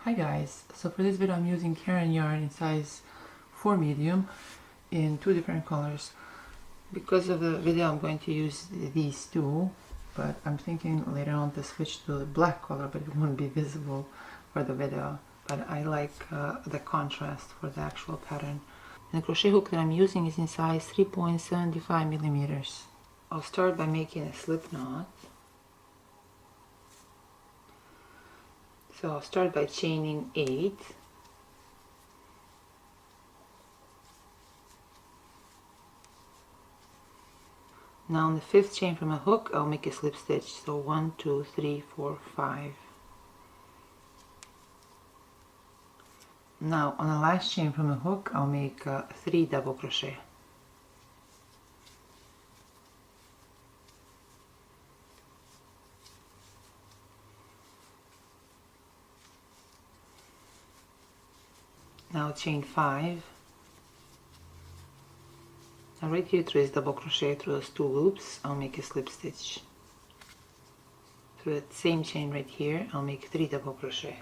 Hi guys, so for this video I'm using Karen yarn in size 4 medium in 2 different colors. Because of the video I'm going to use these two, but I'm thinking later on to switch to the black color, but it won't be visible for the video. But I like the contrast for the actual pattern. And the crochet hook that I'm using is in size 3.75 millimeters. I'll start by making a slip knot. So I'll start by chaining 8. Now on the 5th chain from a hook, I'll make a slip stitch. So 1, 2, 3, 4, 5. Now on the last chain from a hook, I'll make 3 double crochet. Now chain 5. Now right here through this double crochet through those 2 loops, I'll make a slip stitch. Through that same chain right here, I'll make 3 double crochet.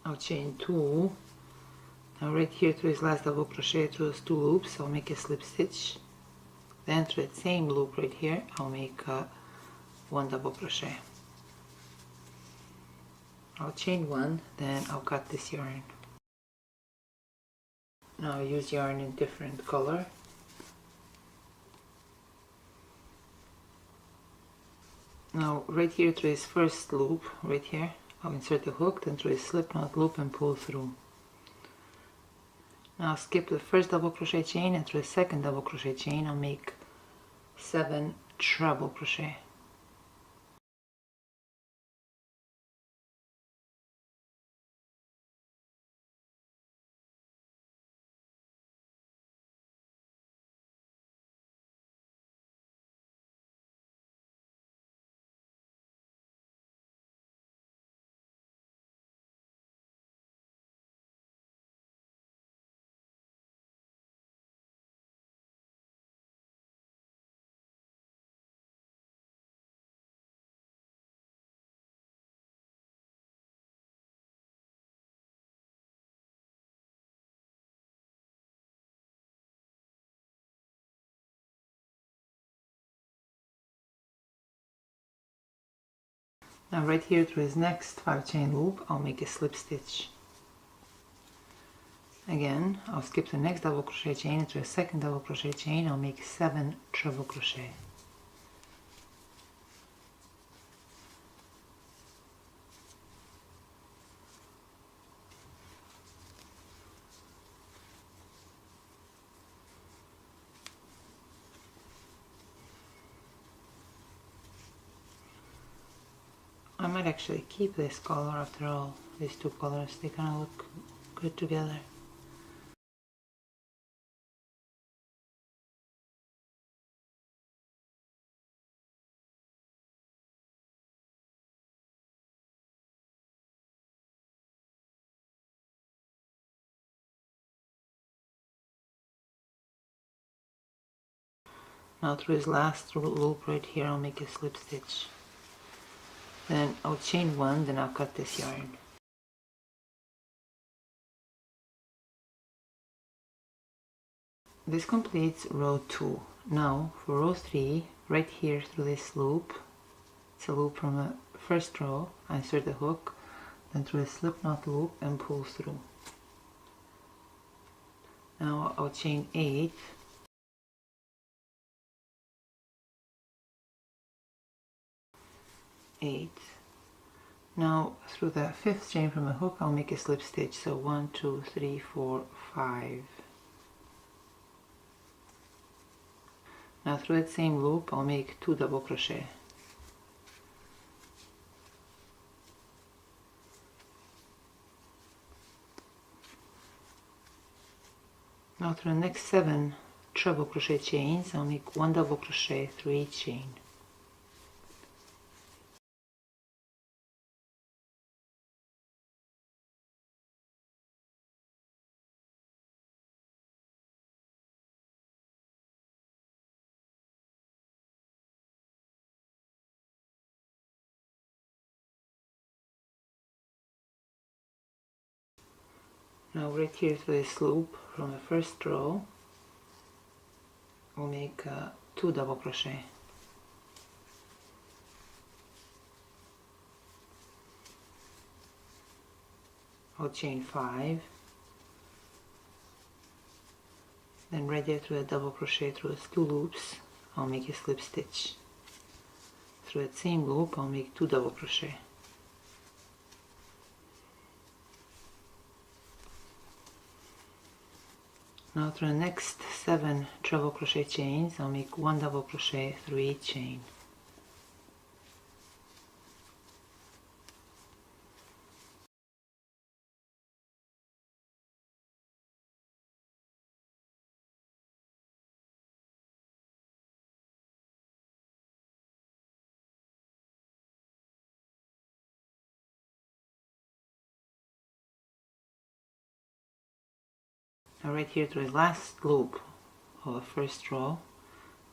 I'll chain 2. Now right here through this last double crochet through those 2 loops, I'll make a slip stitch. Then through that same loop right here, I'll make 1 double crochet. I'll chain 1, then I'll cut this yarn. Now I'll use yarn in different color. Now right here through this first loop, right here, I'll insert the hook, then through this slip knot loop and pull through. Now I'll skip the first double crochet chain, and through the second double crochet chain I'll make 7 treble crochet. Now right here through this next 5 chain loop, I'll make a slip stitch. Again, I'll skip the next double crochet chain, and through a second double crochet chain I'll make 7 treble crochet. I might actually keep this color after all, these 2 colors, they kind of look good together. Now through this last loop right here I'll make a slip stitch. Then I'll chain 1, then I'll cut this yarn. This completes row 2. Now for row 3, right here through this loop, it's a loop from the first row, I insert the hook, then through a slip knot loop and pull through. Now I'll chain 8. Now through the 5th chain from a hook I'll make a slip stitch, so 1, 2, 3, 4, 5. Now through that same loop I'll make 2 double crochet. Now through the next 7 treble crochet chains I'll make 1 double crochet through each chain. Now right here to this loop from the first row, we'll make 2 double crochet. I'll chain 5, then right there through a double crochet through those 2 loops, I'll make a slip stitch. Through that same loop, I'll make 2 double crochet. Now through the next 7 treble crochet chains, I'll make 1 double crochet through each chain. Now right here through the last loop of the first row,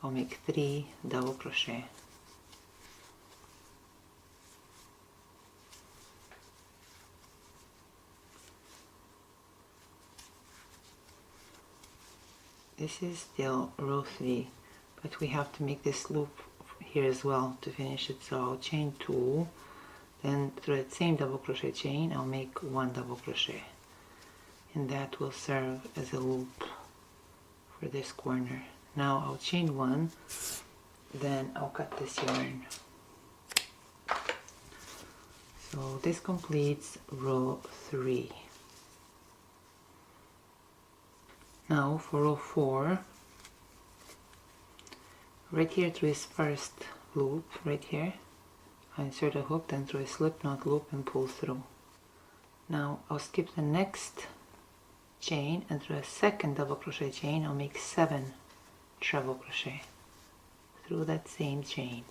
I'll make 3 double crochet. This is still row 3, but we have to make this loop here as well to finish it. So I'll chain 2, then through that same double crochet chain I'll make 1 double crochet, and that will serve as a loop for this corner. Now I'll chain 1, then I'll cut this yarn. So this completes row 3. Now for row 4, right here through this first loop, right here, I insert a hook, then through a slip knot loop and pull through. Now I'll skip the next chain, and through a second double crochet chain I'll make 7 treble crochet through that same chain.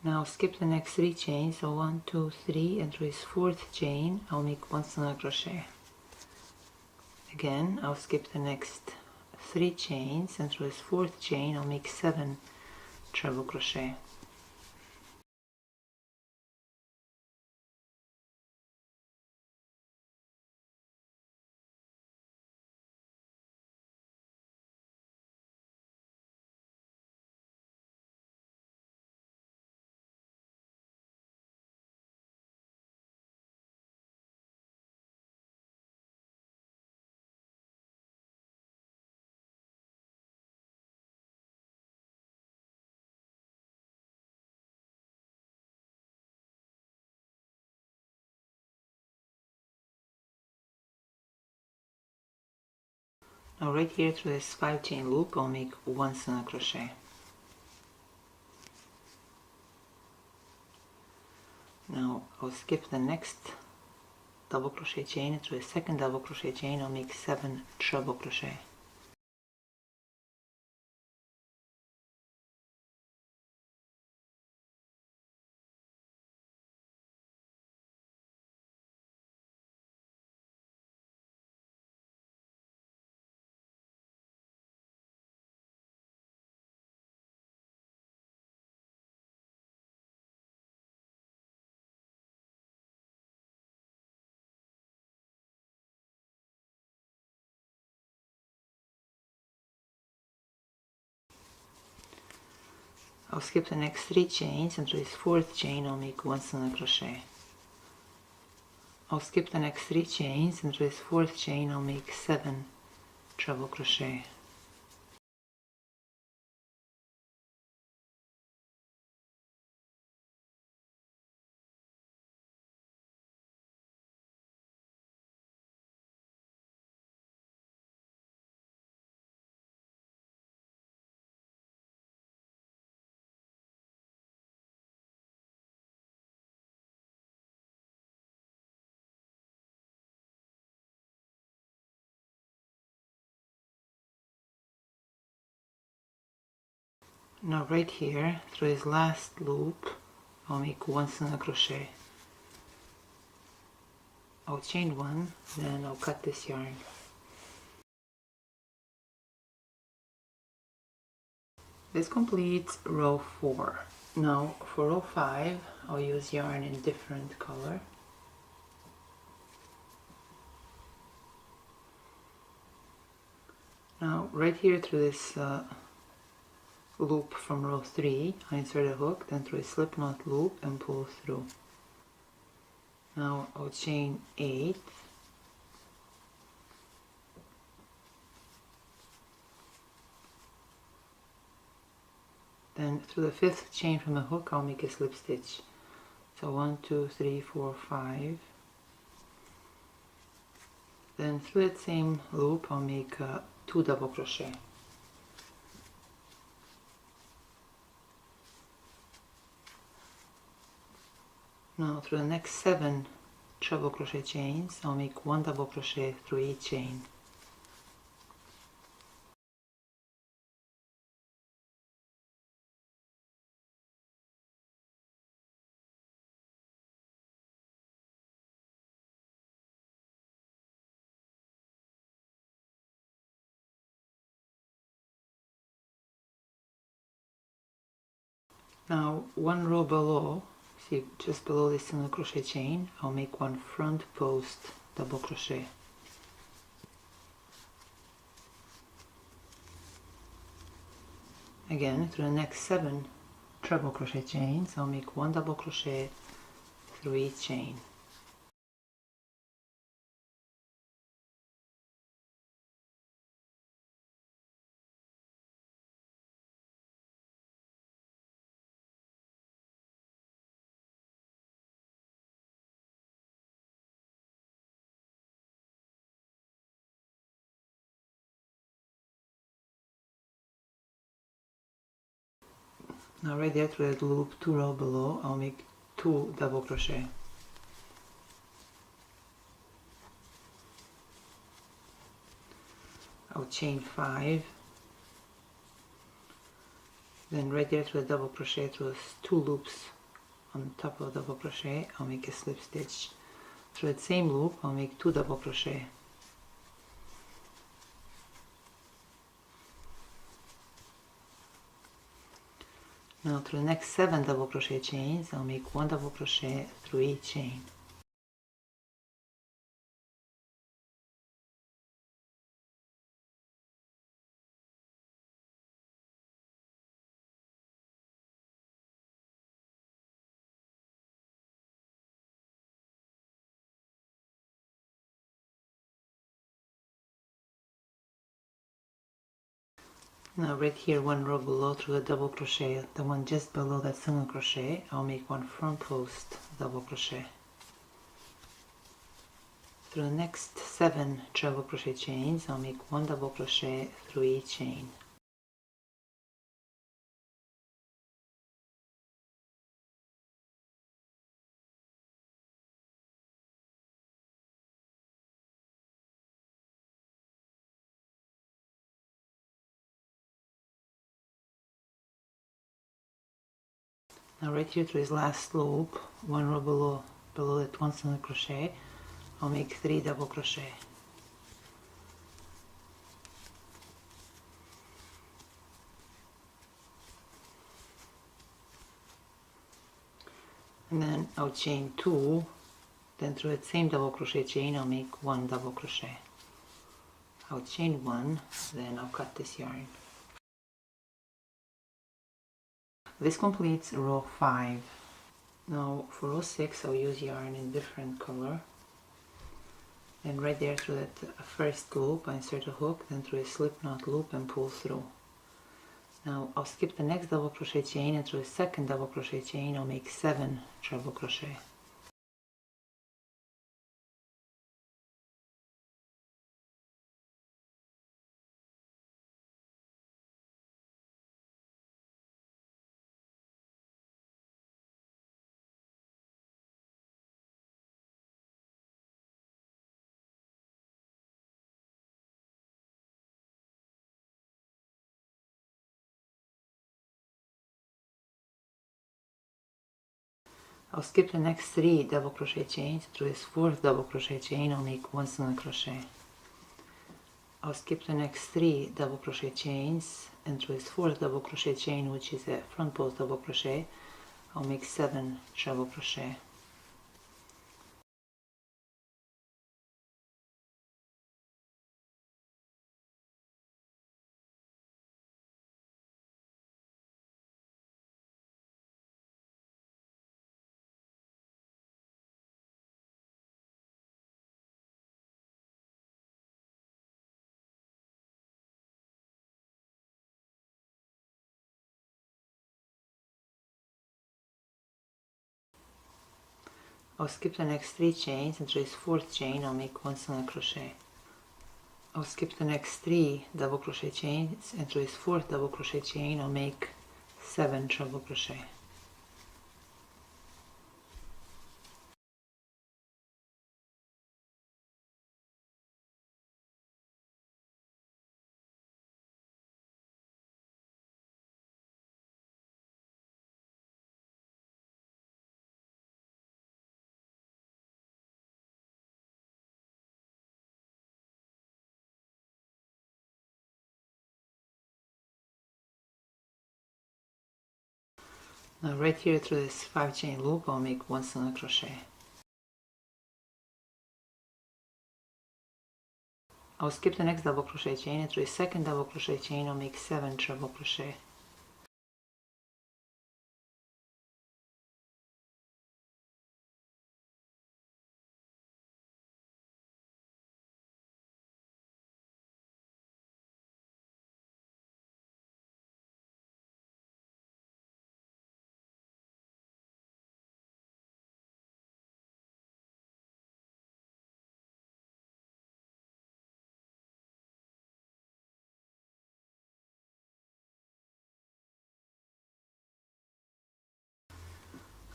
Now skip the next 3 chains, so 1, 2, 3, and through this 4th chain I'll make 1 single crochet. Again I'll skip the next 3 chains, and through this 4th chain I'll make 7 treble crochet. Now right here through this 5 chain loop I'll make 1 single crochet. Now I'll skip the next double crochet chain, and through a second double crochet chain I'll make 7 treble crochet. I'll skip the next 3 chains, and through this 4th chain I'll make 1 single crochet. I'll skip the next 3 chains, and through this 4th chain I'll make 7 treble crochet. Now right here, through this last loop, I'll make one single crochet. I'll chain one, then I'll cut this yarn. This completes row 4. Now for row 5, I'll use yarn in different color. Now right here through this loop from row 3, I insert a hook, then through a slip knot loop and pull through. Now I'll chain 8, then through the 5th chain from the hook I'll make a slip stitch. So 1, 2, 3, 4, 5. Then through that same loop I'll make 2 double crochet. Now through the next 7 treble crochet chains I'll make 1 double crochet through each chain. Now one row below, see just below this single crochet chain, I'll make 1 front post double crochet. Again, through the next 7 treble crochet chains, I'll make 1 double crochet through each chain. Now right there through that loop 2 row below, I'll make 2 double crochet. I'll chain 5, then right there through the double crochet through those 2 loops on top of the double crochet, I'll make a slip stitch. Through that same loop I'll make 2 double crochet. Now through the next 7 double crochet chains I'll make 1 double crochet through each chain. Now right here 1 row below through the double crochet, the one just below that single crochet, I'll make 1 front post double crochet. Through the next 7 treble crochet chains I'll make 1 double crochet through each chain. Now right here through this last loop, 1 row below that 1 single crochet, I'll make 3 double crochet. And then I'll chain 2, then through that same double crochet chain I'll make 1 double crochet. I'll chain 1, then I'll cut this yarn. This completes row 5. Now for row 6 I'll use yarn in different color. And right there through that first loop I insert a hook, then through a slip knot loop and pull through. Now I'll skip the next double crochet chain, and through a second double crochet chain I'll make 7 treble crochet. I'll skip the next 3 double crochet chains through this 4th double crochet chain. I'll make 1 single crochet. I'll skip the next 3 double crochet chains, and through this 4th double crochet chain, which is a front post double crochet, I'll make 7 treble crochet. I'll skip the next 3 chains, and through this 4th chain I'll make 1 single crochet. I'll skip the next 3 double crochet chains, and through this 4th double crochet chain I'll make 7 treble crochet. Now right here through this 5 chain loop I'll make 1 single crochet. I'll skip the next double crochet chain, and through the 2nd double crochet chain I'll make 7 treble crochet.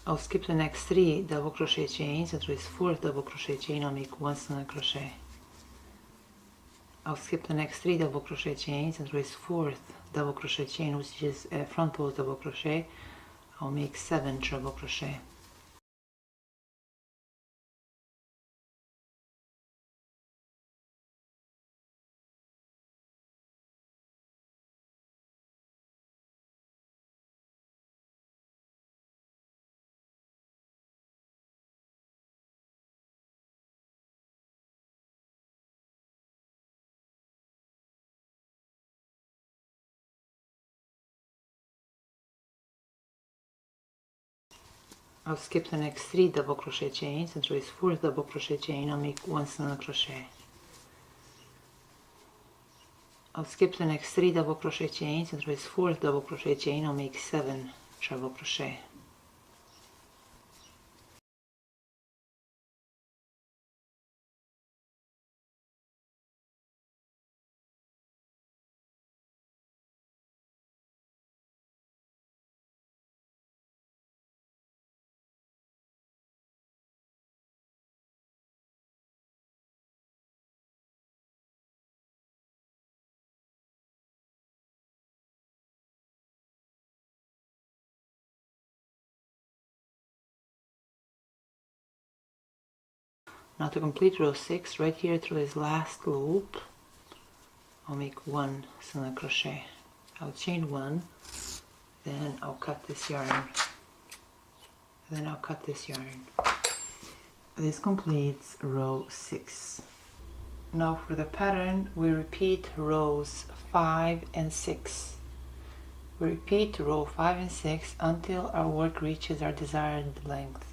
I'll skip the next 3 double crochet chains, and through this 4th double crochet chain I'll make 1 single crochet. I'll skip the next 3 double crochet chains, and through this 4th double crochet chain, which is a front post double crochet, I'll make 7 treble crochet. I'll skip the next 3 double crochet chains, and through this 4th double crochet chain I'll make 1 single crochet. I'll skip the next 3 double crochet chains, and through this 4th double crochet chain I'll make 7 treble crochet. Now to complete row 6, right here through this last loop, I'll make 1 single crochet. I'll chain 1, then I'll cut this yarn, then I'll cut this yarn. This completes row 6. Now for the pattern, we repeat rows 5 and 6. We repeat row 5 and 6 until our work reaches our desired length.